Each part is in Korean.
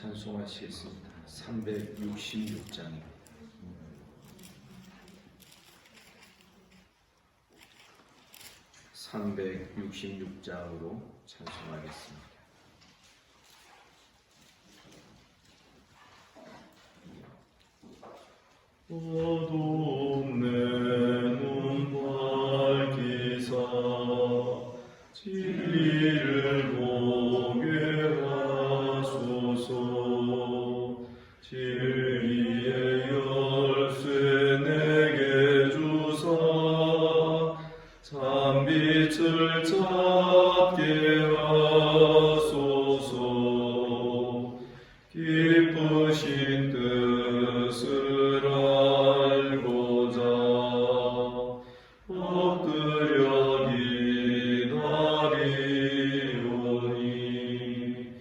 찬송하시겠습니다. 366장입니다. (366장으로) 찬송하겠습니다. 어두운 내 눈 밝히사 진리를 보게 하소서. 진리의 열쇠 내게 주사 참빛을 찾게 하소서. 기쁘신 뜻을 알고자 엎드려 기다리오니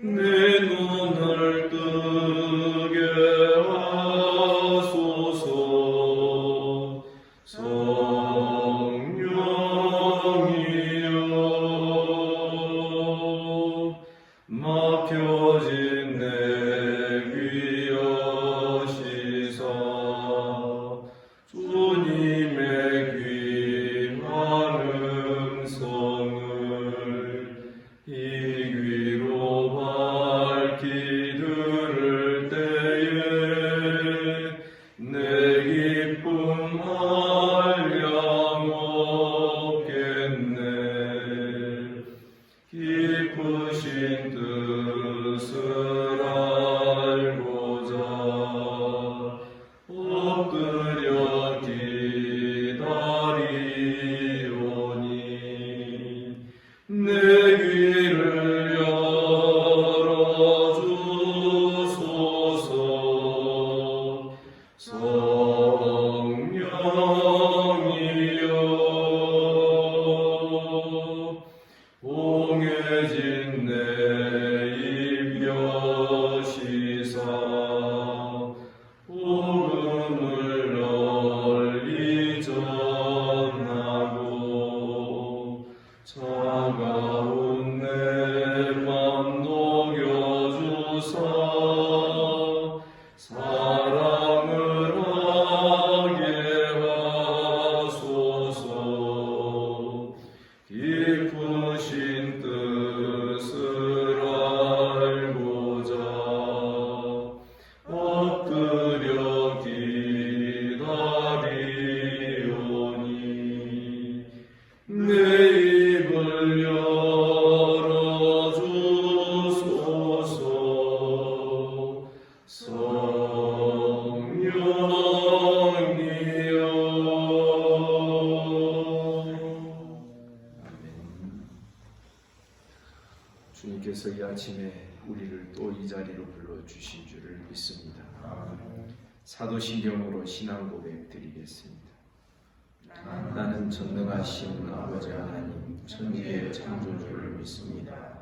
내 눈을 뜨게 하소서. 성령이여 막혀진 내 귀 여시사 주님의 귀한 음성을 이 귀로 밝히 들을 때에 내 기쁨 한량 없겠네. 기쁘신 뜻을 알고자 엎드려 기다리오니 내 귀를 열어주소서. 성령이여 봉해진 내 입 여시사 복음을 널리 전하고 차가운 내 맘 녹여주사 사랑을 하게 하소서. 기쁘신 뜻을 알고자 엎드려 기다리오니 내 입을 열어주소서. 성령이여 주님께서 이 아침에 우리를 또 이 자리로 불러주신 줄을 믿습니다. 사도신경으로 신앙 고백 드리겠습니다. 나는 전능하신 아버지 하나님 천지의 창조주를 믿습니다.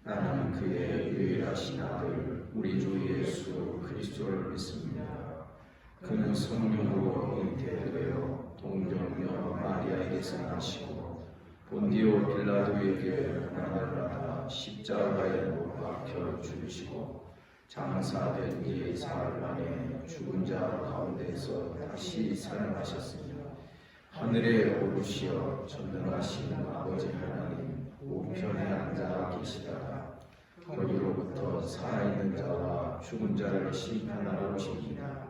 나는 그의 유일하신 아들 우리 주 예수 그리스도를 믿습니다. 그는 성령으로 잉태되어 동정녀 마리아에게서 나시고 본디오 빌라도에게 고난을 받아 십자가에 못 박혀 죽으시고 장사된 뒤 사흘 만에 죽은 자 가운데서 다시 살아나셨으며 하늘에 오르시어 전능하신 아버지 하나님 우편에 앉아 계시다가 거기로부터 살아있는 자와 죽은 자를 심판하러 오십니다.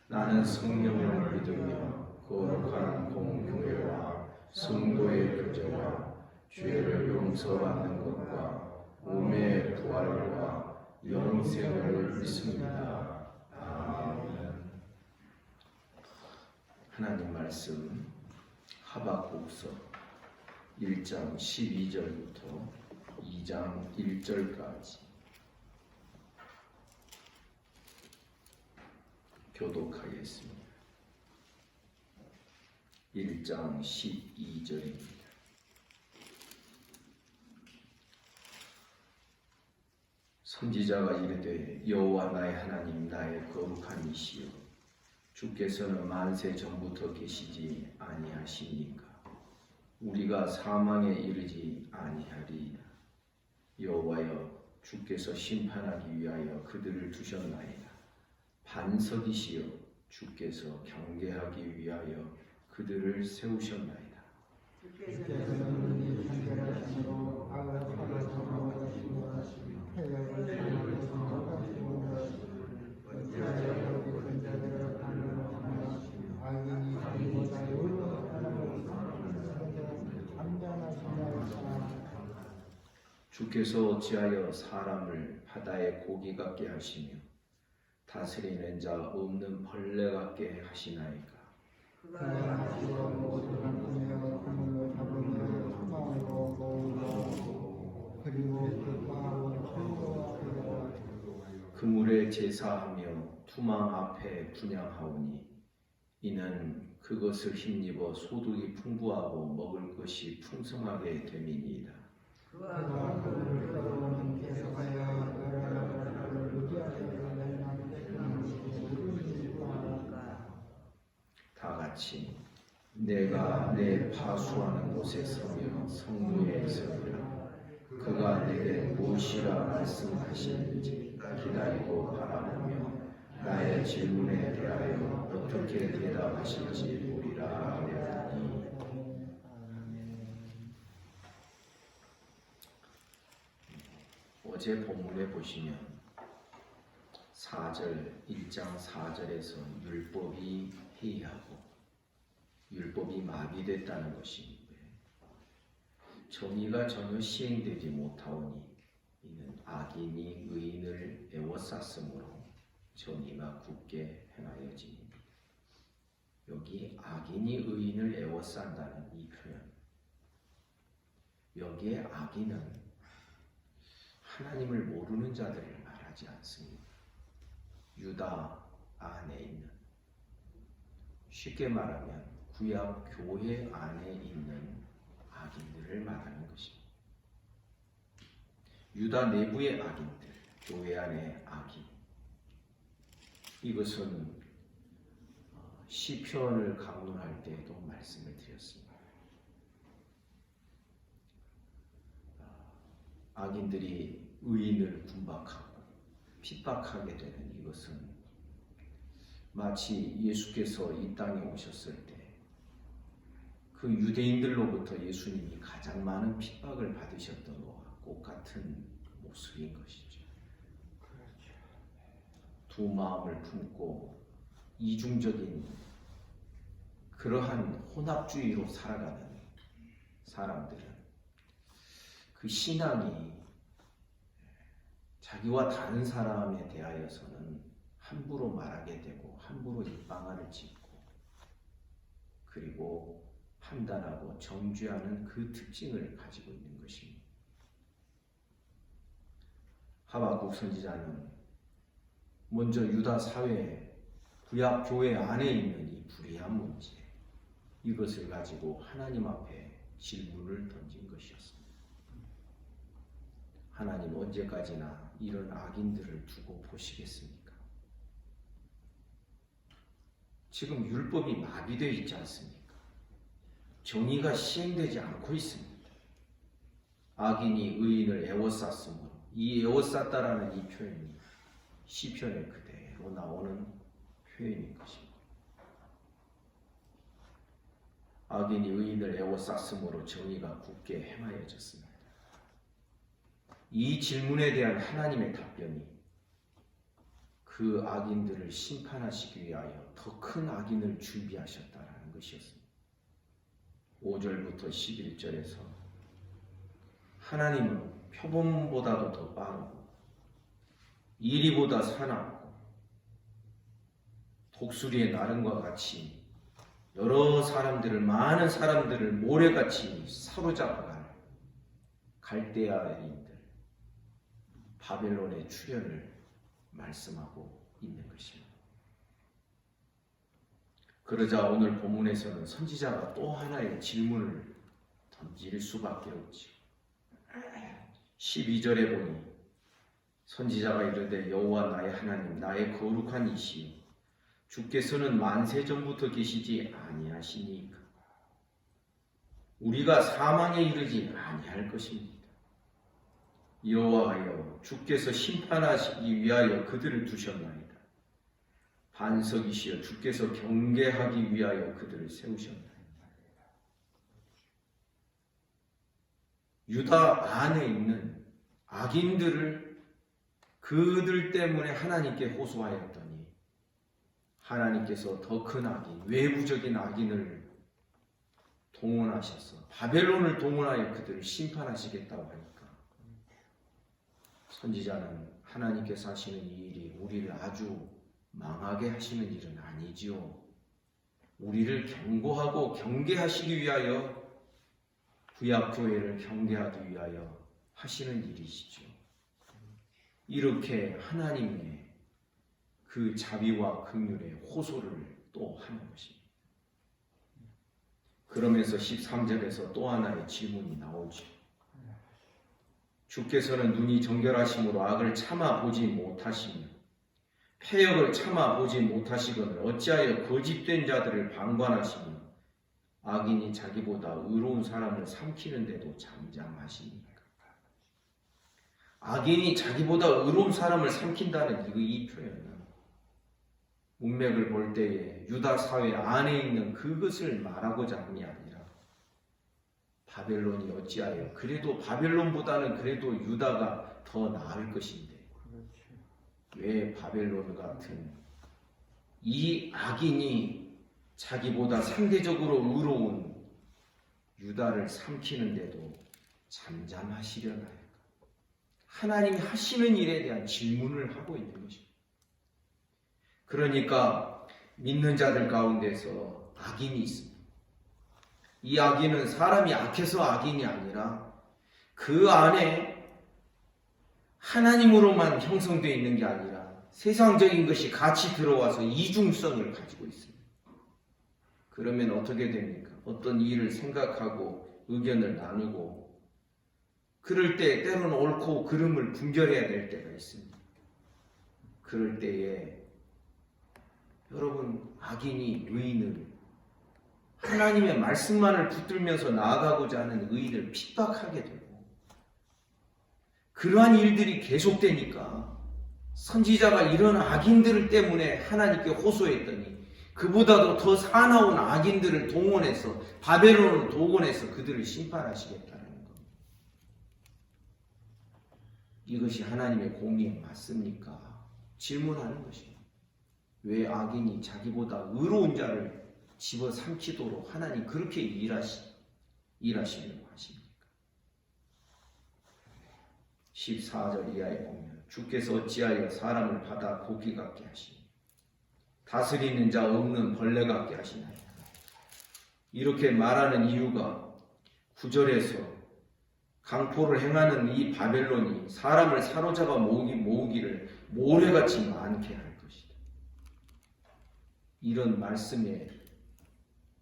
나는 성령을 믿으며 거룩한 공교회와 성도의 교제와 죄를 용서받는 것과 몸의 부활과 영생을 믿습니다. 아멘. 하나님 말씀 하박국서 1장 12절부터 2장 1절까지 교독하겠습니다. 1장 12절입니다. 선지자가 이르되 여호와 나의 하나님 나의 거룩한 이시여 주께서는 만세 전부터 계시지 아니하십니까? 우리가 사망에 이르지 아니하리이다. 여호와여 주께서 심판하기 위하여 그들을 두셨나이다. 반석이시여 주께서 경계하기 위하여 그들을 세우셨나이다. 주께서는 간절하시고 악을 사랑하시고 해역을 사랑하시고 어찌하여 그 자들을 강론하시며 악인이 자기보다 의로운 사람을 참견하시나이다. 주께서 어찌하여 사람을 바다의 고기 같게 하시며 다스리는 자 없는 벌레 같게 하시나이까. 그가 하시고 모두가 꾸며 그물로 잡으며 소망으로 모으고 그리고 그 과학을 철거하여 그물에 제사하며 투망 앞에 분양하오니 이는 그것을 힘입어 소득이 풍부하고 먹을 것이 풍성하게 됨이니이다. 그가 그를 끌어오는 계속하여 여러 나라를 유지하여 다 같이 내가 내 파수하는 곳에 서며 성무에 서리라. 그가 내게 무엇이라 말씀하시는지 기다리고 바라보며 나의 질문에 대하여 어떻게 대답하실지 보리라 하였더니 어제 본문에 보시면 1장 4절에서 율법이 해이하고 율법이 마비됐다는 것인데 정의가 전혀 시행되지 못하오니 이는 악인이 의인을 애워쌌으므로 정의가 굳게 행하여집니다. 여기 악인이 의인을 애워싼다는 이 표현, 여기에 악인은 하나님을 모르는 자들을 말하지 않습니다. 유다 안에 있는, 쉽게 말하면 구약 교회 안에 있는 악인들을 말하는 것입니다. 유다 내부의 악인들, 교회 안의 악인. 이것은 시편을 강론할 때에도 말씀을 드렸습니다. 악인들이 의인을 군박하고 핍박하게 되는 이것은 마치 예수께서 이 땅에 오셨을 때 그 유대인들로부터 예수님이 가장 많은 핍박을 받으셨던 것과 똑같은 모습인 것이죠. 두 마음을 품고 이중적인 그러한 혼합주의로 살아가는 사람들은 그 신앙이 자기와 다른 사람에 대하여서는 함부로 말하게 되고 함부로 입방아를 짚고 그리고 판단하고 정죄하는 그 특징을 가지고 있는 것입니다. 하박국 선지자는 먼저 유다 사회, 구약 교회 안에 있는 이 불의한 문제, 이것을 가지고 하나님 앞에 질문을 던진 것이었습니다. 하나님 언제까지나 이런 악인들을 두고 보시겠습니까? 지금 율법이 마비되어 있지 않습니까? 정의가 시행되지 않고 있습니다. 악인이 의인을 애워쌌으므로 이 애워쌌다라는 이 표현이 시편에 그대로 나오는 표현인 것입니다. 악인이 의인을 애워쌌으므로 정의가 굳게 행하여졌습니다. 이 질문에 대한 하나님의 답변이 그 악인들을 심판하시기 위하여 더 큰 악인을 준비하셨다라는 것이었습니다. 5절부터 11절에서 하나님은 표범보다도 더 빠르고 이리보다 사납고 독수리의 나름과 같이 여러 사람들을, 많은 사람들을 모래같이 사로잡아갈 갈대아인들 바벨론의 출현을 말씀하고 있는 것입니다. 그러자 오늘 본문에서는 선지자가 또 하나의 질문을 던질 수밖에 없지. 12절에 보니 선지자가 이르되 여호와 나의 하나님 나의 거룩한 이시여 주께서는 만세 전부터 계시지 아니하시니까 우리가 사망에 이르지 아니할 것입니다. 여호와여 주께서 심판하시기 위하여 그들을 두셨나이다. 반석이시여 주께서 경계하기 위하여 그들을 세우셨나이다. 유다 안에 있는 악인들을 그들 때문에 하나님께 호소하였더니 하나님께서 더 큰 악인, 외부적인 악인을 동원하셔서 바벨론을 동원하여 그들을 심판하시겠다고 하니까 선지자는 하나님께서 하시는 이 일이 우리를 아주 망하게 하시는 일은 아니지요. 우리를 경고하고 경계하시기 위하여 구약교회를 경계하기 위하여 하시는 일이시죠. 이렇게 하나님의 그 자비와 긍휼의 호소를 또 하는 것입니다. 그러면서 13절에서 또 하나의 질문이 나오죠. 주께서는 눈이 정결하심으로 악을 참아 보지 못하시며 패역을 참아 보지 못하시거늘 어찌하여 거짓된 자들을 방관하시며 악인이 자기보다 의로운 사람을 삼키는데도 잠잠하십니까? 악인이 자기보다 의로운 사람을 삼킨다는 이 표현은 문맥을 볼 때에 유다 사회 안에 있는 그것을 말하고자 함이 아니라 바벨론이 어찌하여 그래도 바벨론보다는 그래도 유다가 더 나을 것인데 왜 바벨론 같은 이 악인이 자기보다 상대적으로 의로운 유다를 삼키는데도 잠잠하시려나요? 하나님이 하시는 일에 대한 질문을 하고 있는 것입니다. 그러니까 믿는 자들 가운데서 악인이 있습니다. 이 악인은 사람이 악해서 악인이 아니라 그 안에 하나님으로만 형성되어 있는 게 아니라 세상적인 것이 같이 들어와서 이중성을 가지고 있습니다. 그러면 어떻게 됩니까? 어떤 일을 생각하고 의견을 나누고 그럴 때 때로는 옳고 그름을 분별해야 될 때가 있습니다. 그럴 때에 여러분 악인이 의인을 하나님의 말씀만을 붙들면서 나아가고자 하는 의인을 핍박하게 되고 그러한 일들이 계속되니까 선지자가 이런 악인들 때문에 하나님께 호소했더니 그보다도 더 사나운 악인들을 동원해서 바벨론을 동원해서 그들을 심판하시겠다는 겁니다. 이것이 하나님의 공의에 맞습니까? 질문하는 것입니다. 왜 악인이 자기보다 의로운 자를 집어삼키도록 하나님 그렇게 일하시려고 하십니까? 14절 이하에 보면 주께서 어찌하여 사람을 받아 고기 같게 하시니 다스리는 자 없는 벌레 같게 하시나이까. 이렇게 말하는 이유가 9절에서 강포를 행하는 이 바벨론이 사람을 사로잡아 모으기를 모래같이 많게 할 것이다. 이런 말씀에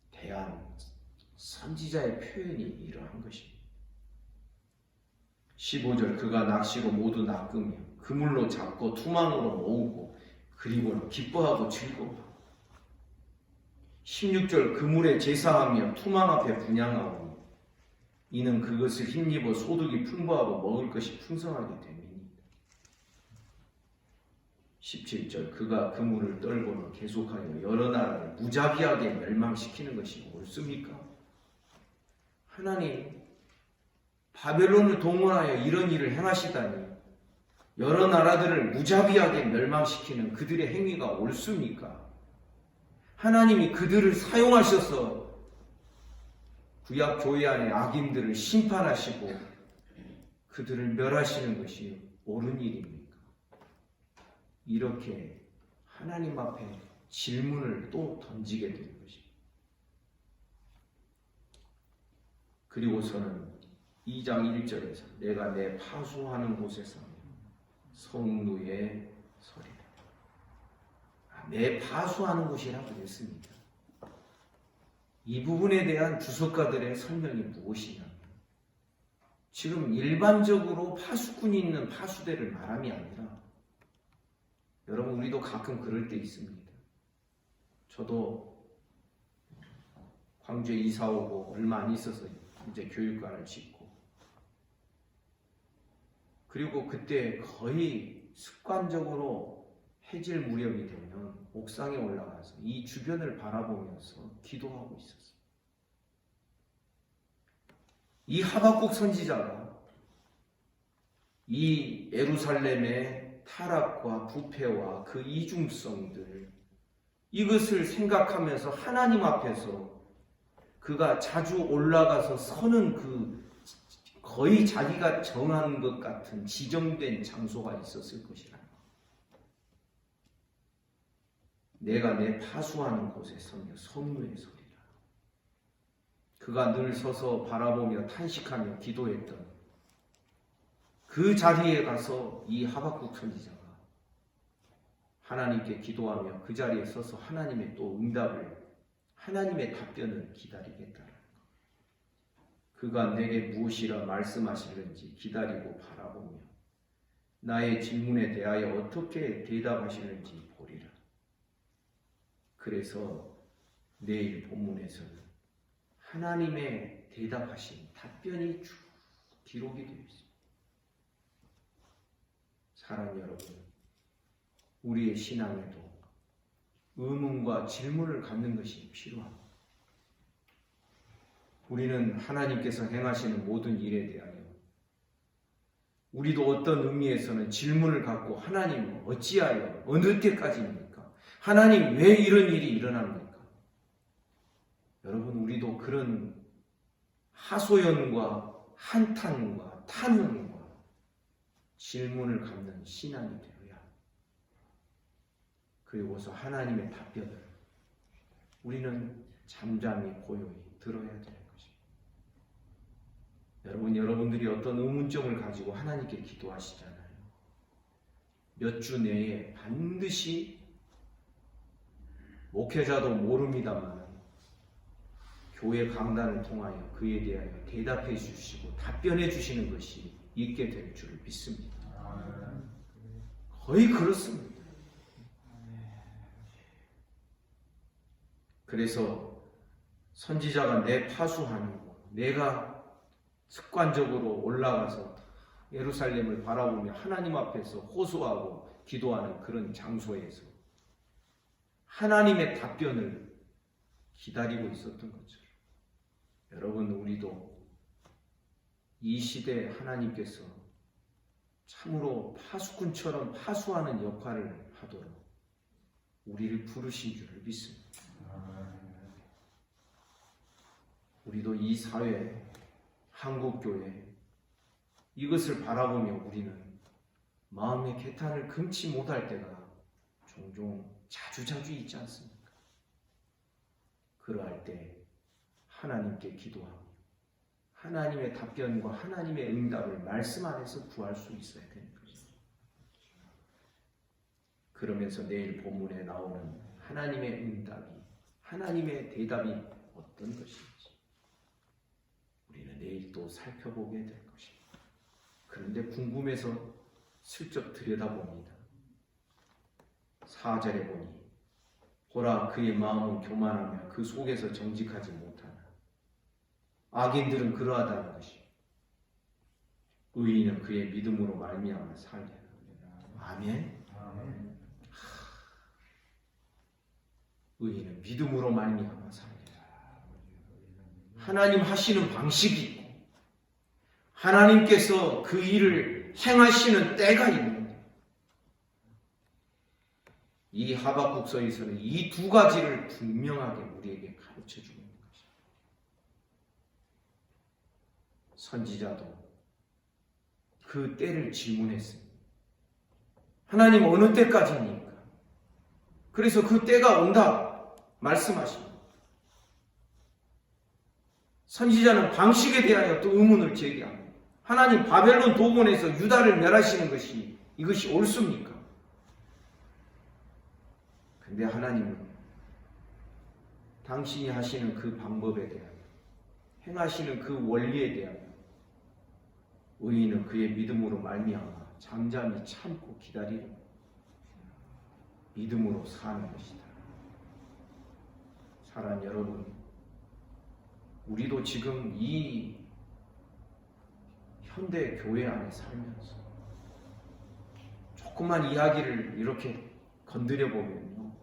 대한 선지자의 표현이 이러한 것입니다. 15절 그가 낚시로 모두 낚으며 그물로 잡고 투망으로 모으고 그리고는 기뻐하고 즐거워하고 16절 그물에 제사하며 투망 앞에 분향하오니 이는 그것을 힘입어 소득이 풍부하고 먹을 것이 풍성하게 됨이니이다. 17절 그가 그물을 떨고는 계속하여 여러 나라를 무자비하게 멸망시키는 것이 옳습니까? 하나님 바벨론을 동원하여 이런 일을 행하시다니 여러 나라들을 무자비하게 멸망시키는 그들의 행위가 옳습니까? 하나님이 그들을 사용하셔서 구약 교회 안의 악인들을 심판하시고 그들을 멸하시는 것이 옳은 일입니까? 이렇게 하나님 앞에 질문을 또 던지게 되는 것입니다. 그리고서는 2장 1절에서 내가 내 파수하는 곳에서 성루에 서리라. 내 파수하는 곳이라고 그랬습니다. 이 부분에 대한 주석가들의 설명이 무엇이냐면 지금 일반적으로 파수꾼이 있는 파수대를 말함이 아니라 여러분 우리도 가끔 그럴 때 있습니다. 저도 광주에 이사 오고 얼마 안 있어서 이제 교육관을 짓고 그리고 그때 거의 습관적으로 해질 무렵이 되면 옥상에 올라가서 이 주변을 바라보면서 기도하고 있었어요. 이 하박국 선지자가 이 예루살렘의 타락과 부패와 그 이중성들, 이것을 생각하면서 하나님 앞에서 그가 자주 올라가서 서는 그 거의 자기가 정한 것 같은 지정된 장소가 있었을 것이라. 내가 내 파수하는 곳에 서며 성루에 서리라. 그가 늘 서서 바라보며 탄식하며 기도했던 그 자리에 가서 이 하박국 선지자가 하나님께 기도하며 그 자리에 서서 하나님의 또 응답을, 하나님의 답변을 기다리겠다라는 것. 그가 내게 무엇이라 말씀하시는지 기다리고 바라보며 나의 질문에 대하여 어떻게 대답하시는지 보리라. 그래서 내일 본문에서는 하나님의 대답하신 답변이 쭉 기록이 되어 있습니다. 사랑하는 여러분, 우리의 신앙에도 의문과 질문을 갖는 것이 필요합니다. 우리는 하나님께서 행하시는 모든 일에 대하여 우리도 어떤 의미에서는 질문을 갖고 하나님 어찌하여 어느 때까지입니까? 하나님 왜 이런 일이 일어납니까? 여러분, 우리도 그런 하소연과 한탄과 탄원과 질문을 갖는 신앙이 되어야, 그리고서 하나님의 답변을 우리는 잠잠히 고요히 들어야 되는 것입니다. 여러분들이 어떤 의문점을 가지고 하나님께 기도하시잖아요. 몇 주 내에 반드시, 목회자도 모릅니다만 교회 강단을 통하여 그에 대하여 대답해 주시고 답변해 주시는 것이 있게 될 줄 믿습니다. 거의 그렇습니다. 그래서 선지자가 내 파수하는 곳, 내가 습관적으로 올라가서 예루살렘을 바라보며 하나님 앞에서 호소하고 기도하는 그런 장소에서 하나님의 답변을 기다리고 있었던 것처럼, 여러분, 우리도 이 시대에 하나님께서 참으로 파수꾼처럼 파수하는 역할을 하도록 우리를 부르신 줄을 믿습니다. 우리도 이 사회, 한국교회, 이것을 바라보며 우리는 마음의 개탄을 금치 못할 때가 종종 자주자주 있지 않습니까? 그러할 때 하나님께 기도하고 하나님의 답변과 하나님의 응답을 말씀 안에서 구할 수 있어야 되는 것입니다. 그러면서 내일 본문에 나오는 하나님의 응답이, 하나님의 대답이 어떤 것인지 우리는 내일 또 살펴보게 될 것입니다. 그런데 궁금해서 슬쩍 들여다봅니다. 4절에 보니 보라, 그의 마음은 교만하며 그 속에서 정직하지 못하나 악인들은 그러하다는 것이, 의인은 그의 믿음으로 말미암아 살리라. 아멘. 의인은 믿음으로 말미암아 살리라. 하나님 하시는 방식이 있고 하나님께서 그 일을 행하시는 때가 있는데, 이 하박국서에서는 이 두 가지를 분명하게 우리에게 가르쳐주고 있는 것입니다. 선지자도 그 때를 질문했습니다. 하나님 어느 때까지입니까? 그래서 그 때가 온다 말씀하십니다. 선지자는 방식에 대하여 또 의문을 제기합니다. 하나님, 바벨론 도본에서 유다를 멸하시는 것이 이것이 옳습니까? 근데 하나님은 당신이 하시는 그 방법에 대하여, 행하시는 그 원리에 대하여 의인은 그의 믿음으로 말미암아 잠잠히 참고 기다리는 믿음으로 사는 것이다. 사랑하는 여러분, 우리도 지금 이 현대 교회 안에 살면서 조그만 이야기를 이렇게 건드려 보면요,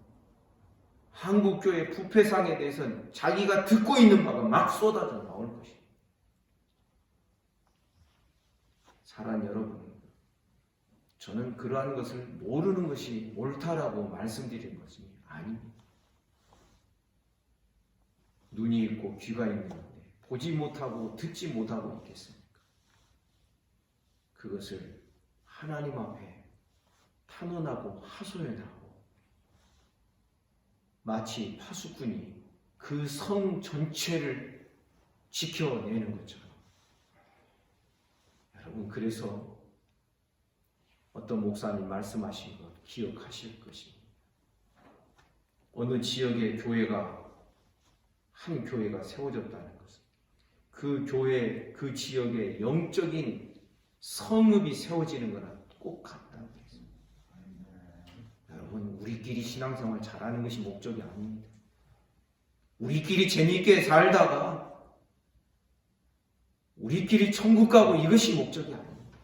한국교회 부패상에 대해서는 자기가 듣고 있는 바가 막 쏟아져 나올 것입니다. 사랑하는 여러분, 저는 그러한 것을 모르는 것이 옳다라고 말씀드리는 것이 아닙니다. 눈이 있고 귀가 있는데 보지 못하고 듣지 못하고 있겠습니까? 그것을 하나님 앞에 탄원하고 하소연하고, 마치 파수꾼이 그 성 전체를 지켜내는 것처럼, 여러분, 그래서 어떤 목사님 말씀하신 것 기억하실 것입니다. 어느 지역의 교회가, 한 교회가 세워졌다는 것은 그 교회, 그 지역의 영적인 성읍이 세워지는 거랑 꼭 같다고 했습니다. 여러분, 우리끼리 신앙생활 잘하는 것이 목적이 아닙니다. 우리끼리 재미있게 살다가 우리끼리 천국 가고 이것이 목적이 아닙니다.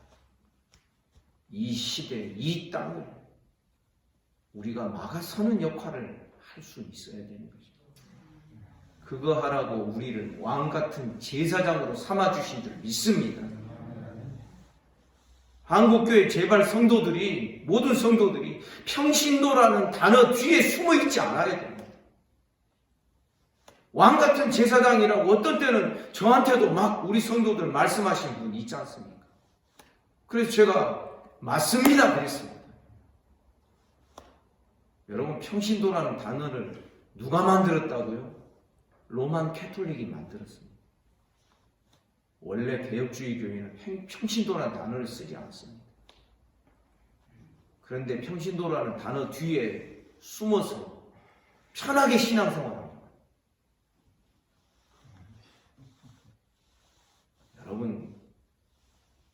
이 시대, 이 땅을 우리가 막아서는 역할을 할 수 있어야 되는 것입니다. 그거 하라고 우리를 왕같은 제사장으로 삼아주신 줄 믿습니다. 한국교회 제발 성도들이, 모든 성도들이 평신도라는 단어 뒤에 숨어 있지 않아야 됩니다. 왕같은 제사장이라고 어떤 때는 저한테도 막 우리 성도들 말씀하신 분 있지 않습니까? 그래서 제가 맞습니다 그랬습니다. 여러분, 평신도라는 단어를 누가 만들었다고요? 로만 캐톨릭이 만들었습니다. 원래 개혁주의 교회는 평신도라는 단어를 쓰지 않습니다. 그런데 평신도라는 단어 뒤에 숨어서 편하게 신앙생활합니다. 여러분,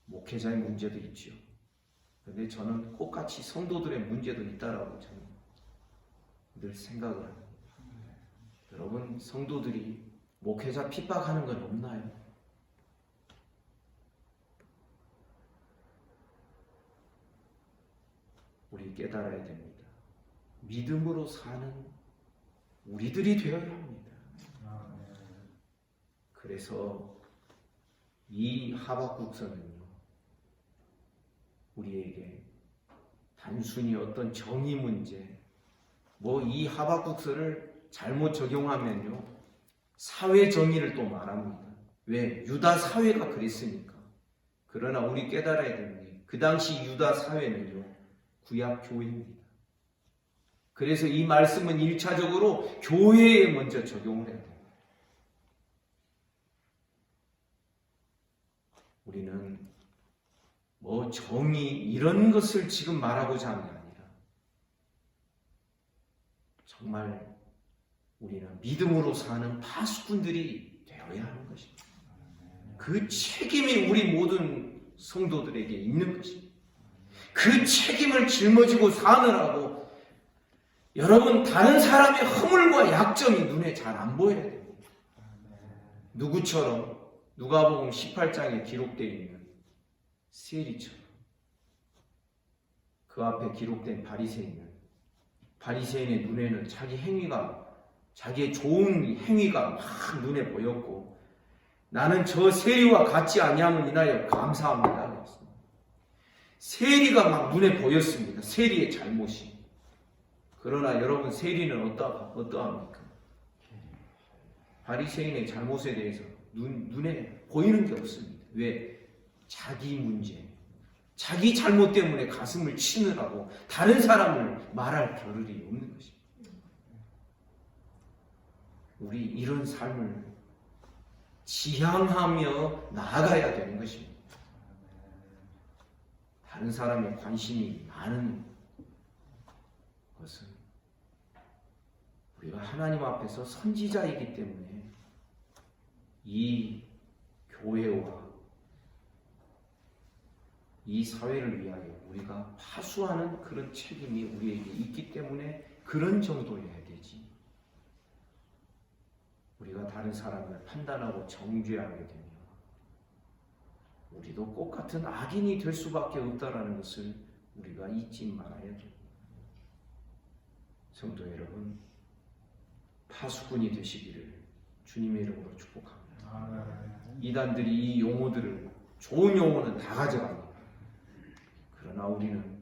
목회자의 문제도 있죠. 그런데 저는 똑같이 성도들의 문제도 있다라고 저는 늘 생각을 합니다. 여러분, 성도들이 목회자 핍박하는 건 없나요? 우리 깨달아야 됩니다. 믿음으로 사는 우리들이 되어야 합니다. 그래서 이 하박국서는요, 우리에게 단순히 어떤 정의 문제, 이 하박국서를 잘못 적용하면요, 사회 정의를 또 말합니다. 왜? 유다 사회가 그랬으니까. 그러나 우리 깨달아야 되는 게, 그 당시 유다 사회는요, 구약 교회입니다. 그래서 이 말씀은 1차적으로 교회에 먼저 적용을 해야 돼요. 우리는 정의 이런 것을 지금 말하고자 하는 게 아니라, 정말 우리는 믿음으로 사는 파수꾼들이 되어야 하는 것입니다. 그 책임이 우리 모든 성도들에게 있는 것입니다. 그 책임을 짊어지고 사느라고 여러분, 다른 사람의 허물과 약점이 눈에 잘 안 보여야 됩니다. 누구처럼? 누가복음 18장에 기록되어 있는 세리처럼. 그 앞에 기록된 바리새인의 눈에는 자기의 좋은 행위가 막 눈에 보였고, 나는 저 세리와 같지 아니함을 인하여 감사합니다. 그랬습니다. 세리가 막 눈에 보였습니다. 세리의 잘못이. 그러나 여러분, 세리는 어떠합니까? 바리새인의 잘못에 대해서 눈에 보이는 게 없습니다. 왜? 자기 문제, 자기 잘못 때문에 가슴을 치느라고 다른 사람을 말할 겨를이 없는 것입니다. 우리 이런 삶을 지향하며 나아가야 되는 것입니다. 다른 사람의 관심이 많은 것은 우리가 하나님 앞에서 선지자이기 때문에 이 교회와 이 사회를 위하여 우리가 파수하는 그런 책임이 우리에게 있기 때문에 그런 정도여야 되지. 우리가 다른 사람을 판단하고 정죄하게 되면 우리도 똑같은 악인이 될 수밖에 없다라는 것을 우리가 잊지 말아야 됩니다. 성도 여러분, 파수꾼이 되시기를 주님의 이름으로 축복합니다. 이단들이 이 용어들을, 좋은 용어는 다 가져갑니다. 그러나 우리는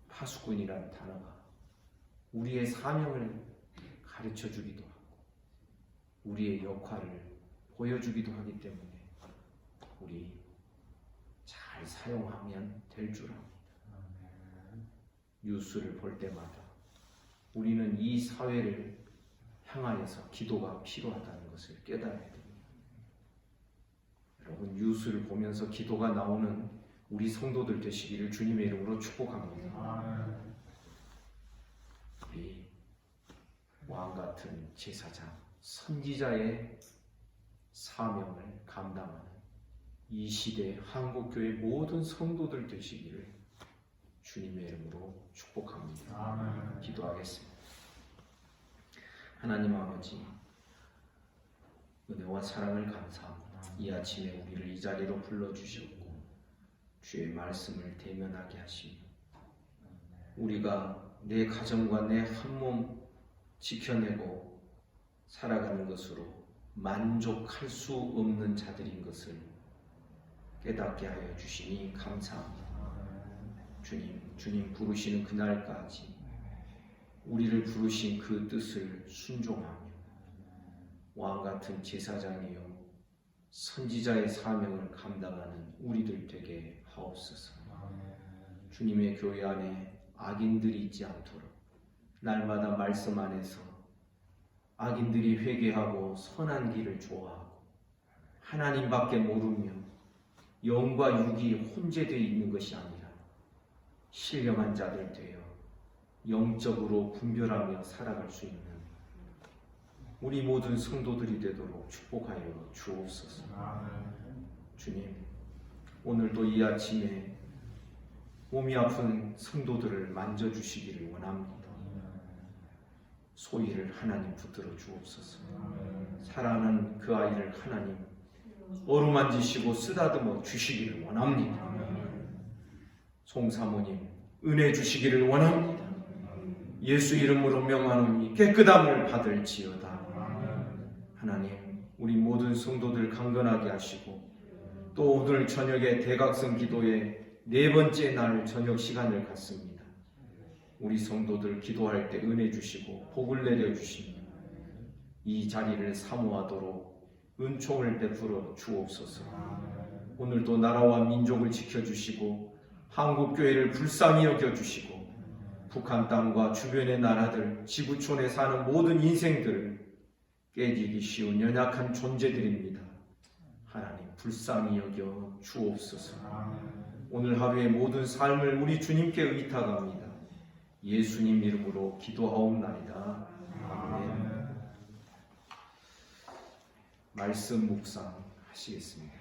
파수꾼이라는 단어가 우리의 사명을 가르쳐 주기도 하고 우리의 역할을 보여주기도 하기 때문에 우리 잘 사용하면 될 줄 압니다. 뉴스를 볼 때마다 우리는 이 사회를 향하여서 기도가 필요하다는 것을 깨달아야 됩니다. 여러분, 뉴스를 보면서 기도가 나오는 우리 성도들 되시기를 주님의 이름으로 축복합니다. 우리 왕같은 제사장, 선지자의 사명을 감당하는 이 시대 한국교회 모든 성도들 되시기를 주님의 이름으로 축복합니다. 기도하겠습니다. 하나님 아버지, 은혜와 사랑을 감사합니다. 이 아침에 우리를 이 자리로 불러주셨고 주의 말씀을 대면하게 하시며 우리가 내 가정과 내 한 몸 지켜내고 살아가는 것으로 만족할 수 없는 자들인 것을 깨닫게 하여 주시니 감사합니다. 주님 부르시는 그날까지 우리를 부르신 그 뜻을 순종하며 왕같은 제사장이요 선지자의 사명을 감당하는 우리들 되게 하옵소서. 주님의 교회 안에 악인들이 있지 않도록 날마다 말씀 안에서 악인들이 회개하고 선한 길을 좋아하고 하나님밖에 모르며 영과 육이 혼재되어 있는 것이 아니라 신령한 자들 되어 영적으로 분별하며 살아갈 수 있는 우리 모든 성도들이 되도록 축복하여 주옵소서. 주님, 오늘도 이 아침에 몸이 아픈 성도들을 만져주시기를 원합니다. 소희를 하나님 붙들어 주옵소서. 사랑하는 그 아이를 하나님 어루만지시고 쓰다듬어 주시기를 원합니다. 송사모님 은혜 주시기를 원합니다. 예수 이름으로 명하노니 깨끗함을 받을지어다. 하나님, 우리 모든 성도들 강건하게 하시고 또 오늘 저녁에 대각성 기도의 4번째 날 저녁 시간을 갖습니다. 우리 성도들 기도할 때 은혜 주시고 복을 내려주시며 이 자리를 사모하도록 은총을 베풀어 주옵소서. 오늘도 나라와 민족을 지켜주시고 한국교회를 불쌍히 여겨주시고 북한 땅과 주변의 나라들, 지구촌에 사는 모든 인생들을 깨지기 쉬운 연약한 존재들입니다. 하나님 불쌍히 여겨 주옵소서. 오늘 하루의 모든 삶을 우리 주님께 의탁합니다. 예수님 이름으로 기도하옵나이다. 아멘. 말씀 묵상 하시겠습니다.